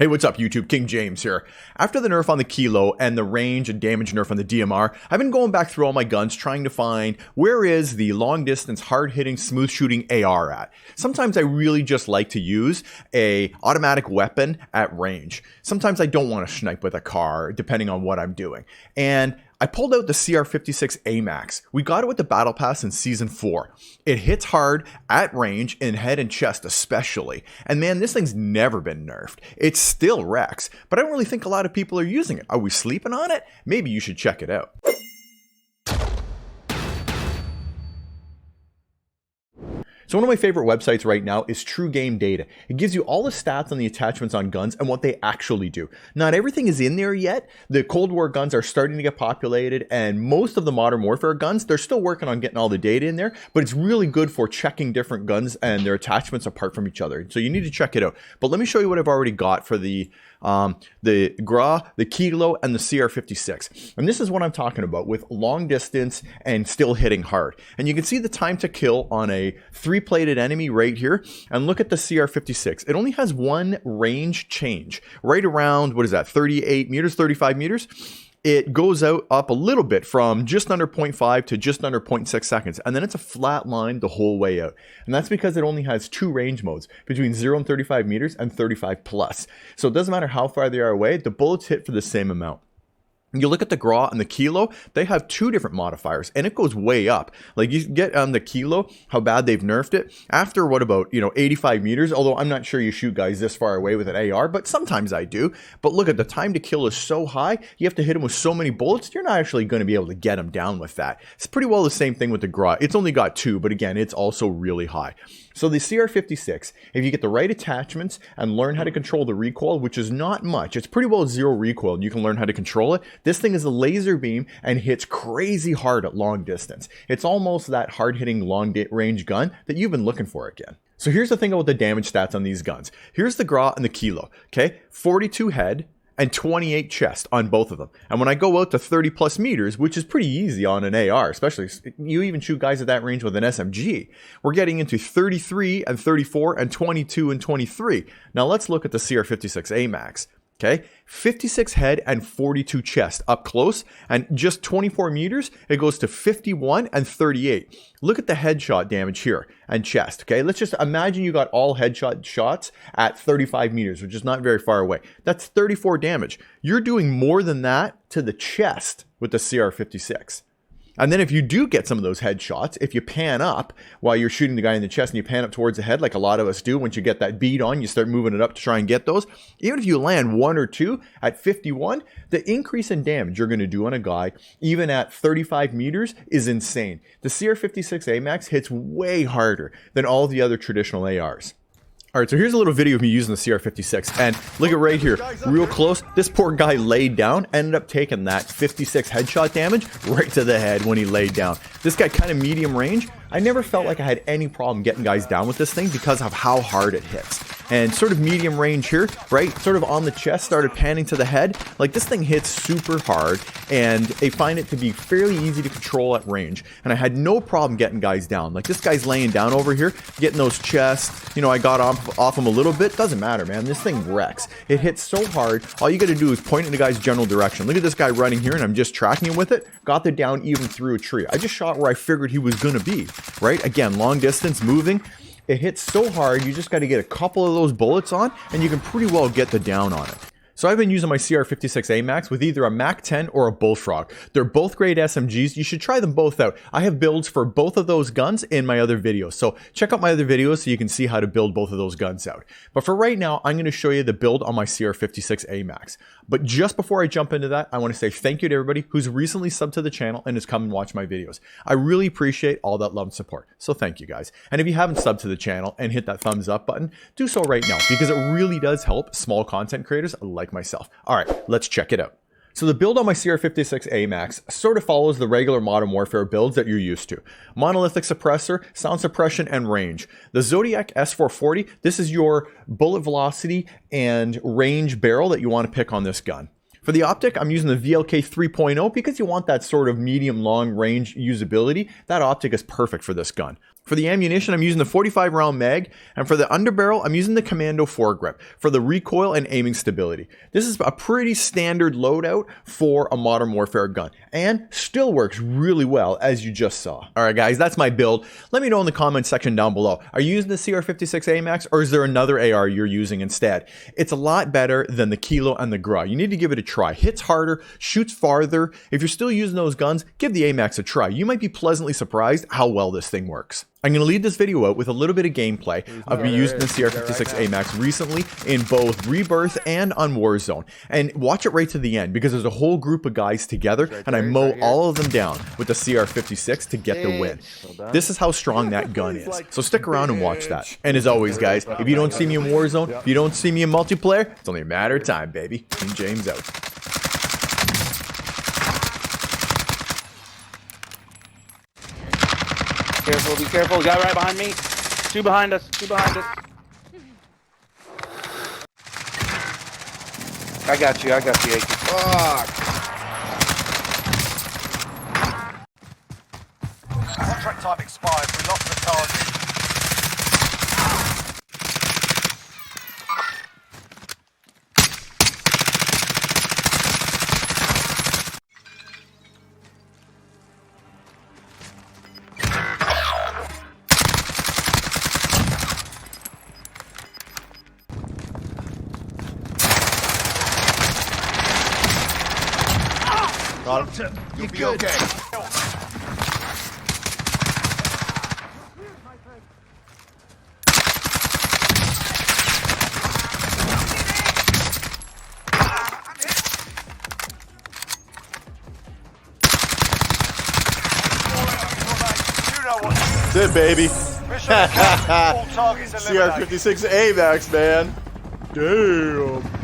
Hey, what's up YouTube? King James here. After the nerf on the Kilo and the range and damage nerf on the DMR, I've been going back through all my guns trying to find where is the long distance, hard hitting, smooth shooting AR at. Sometimes I really just like to use a automatic weapon at range. Sometimes I don't want to snipe with a car depending on what I'm doing. And I pulled out the CR-56 Amax. We got it with the Battle Pass in Season 4. It hits hard at range in head and chest especially. And man, this thing's never been nerfed. It still wrecks, but I don't really think a lot of people are using it. Are we sleeping on it? Maybe you should check it out. So one of my favorite websites right now is True Game Data. It gives you all the stats on the attachments on guns and what they actually do. Not everything is in there yet. The Cold War guns are starting to get populated, and most of the Modern Warfare guns, they're still working on getting all the data in there, but it's really good for checking different guns and their attachments apart from each other. So you need to check it out. But let me show you what I've already got for the Grau, the Kilo, and the CR-56. And this is what I'm talking about with long distance and still hitting hard. And you can see the time to kill on a 3-plated enemy right here. And look at the CR-56. It only has one range change, right around, what is that, 38 meters, 35 meters? It goes out up a little bit from just under 0.5 to just under 0.6 seconds. And then it's a flat line the whole way out. And that's because it only has 2 range modes between 0 and 35 meters and 35 plus. So it doesn't matter how far they are away, the bullets hit for the same amount. You look at the Grau and the Kilo, they have 2 different modifiers, and it goes way up. Like you get on the Kilo, how bad they've nerfed it. After what about, 85 meters, although I'm not sure you shoot guys this far away with an AR, but sometimes I do. But look at the time to kill is so high, you have to hit them with so many bullets, you're not actually going to be able to get them down with that. It's pretty well the same thing with the Grau. It's only got 2, but again, it's also really high. So the CR-56, if you get the right attachments and learn how to control the recoil, which is not much, it's pretty well 0 recoil and you can learn how to control it. This thing is a laser beam and hits crazy hard at long distance. It's almost that hard hitting long range gun that you've been looking for again. So here's the thing about the damage stats on these guns. Here's the Grau and the Kilo, okay? 42 head and 28 chest on both of them. And when I go out to 30 plus meters, which is pretty easy on an AR, especially you even shoot guys at that range with an SMG, we're getting into 33 and 34 and 22 and 23. Now let's look at the CR-56 Amax. Okay, 56 head and 42 chest up close, and just 24 meters, it goes to 51 and 38. Look at the headshot damage here and chest. Okay, let's just imagine you got all headshot shots at 35 meters, which is not very far away. That's 34 damage. You're doing more than that to the chest with the CR-56. And then if you do get some of those headshots, if you pan up while you're shooting the guy in the chest and you pan up towards the head like a lot of us do, once you get that bead on, you start moving it up to try and get those. Even if you land 1 or 2 at 51, the increase in damage you're going to do on a guy, even at 35 meters, is insane. The CR-56 Amax hits way harder than all the other traditional ARs. All right, so here's a little video of me using the CR-56, and look at right here, real close, this poor guy laid down, ended up taking that 56 headshot damage right to the head when he laid down. This guy kind of medium range. I never felt like I had any problem getting guys down with this thing because of how hard it hits. And sort of medium range here, right? Sort of on the chest, started panning to the head. Like this thing hits super hard and they find it to be fairly easy to control at range. And I had no problem getting guys down. Like this guy's laying down over here, getting those chests. I got off him a little bit. Doesn't matter, man. This thing wrecks. It hits so hard. All you got to do is point in the guy's general direction. Look at this guy running here and I'm just tracking him with it. Got the down even through a tree. I just shot where I figured he was going to be, right? Again, long distance, moving. It hits so hard, you just got to get a couple of those bullets on, and you can pretty well get the down on it. So I've been using my CR-56 Amax with either a Mac 10 or a Bullfrog. They're both great SMGs. You should try them both out. I have builds for both of those guns in my other videos. So check out my other videos so you can see how to build both of those guns out. But for right now, I'm going to show you the build on my CR-56 Amax. But just before I jump into that, I want to say thank you to everybody who's recently subbed to the channel and has come and watched my videos. I really appreciate all that love and support. So thank you guys. And if you haven't subbed to the channel and hit that thumbs up button, do so right now because it really does help small content creators like myself. All right, let's check it out. So the build on my CR-56 Amax sort of follows the regular Modern Warfare builds that you're used to. Monolithic suppressor, sound suppression, and range. The Zodiac S440, this is your bullet velocity and range barrel that you want to pick on this gun. For the optic, I'm using the VLK 3.0 because you want that sort of medium-long range usability. That optic is perfect for this gun. For the ammunition, I'm using the 45 round mag, and for the underbarrel, I'm using the Commando foregrip for the recoil and aiming stability. This is a pretty standard loadout for a Modern Warfare gun, and still works really well, as you just saw. Alright guys, that's my build. Let me know in the comments section down below. Are you using the CR-56 Amax, or is there another AR you're using instead? It's a lot better than the Kilo and the Grau. You need to give it a try. Hits harder, shoots farther. If you're still using those guns, give the Amax a try. You might be pleasantly surprised how well this thing works. I'm going to lead this video out with a little bit of gameplay. I've been using the CR-56 Amax recently in both Rebirth and on Warzone. And watch it right to the end because there's a whole group of guys together and I mow all of them down with the CR-56 to get the win. This is how strong that gun is. So stick around and watch that. And as always guys, if you don't see me in Warzone, if you don't see me in multiplayer, it's only a matter of time, baby. King James out. Careful, be careful. Guy right behind me. Two behind us. Two behind us. I got you, AK. Fuck. Contract time expired. We lost the target. You good? Okay. That's it, baby. CR-56 Amax, man. Damn.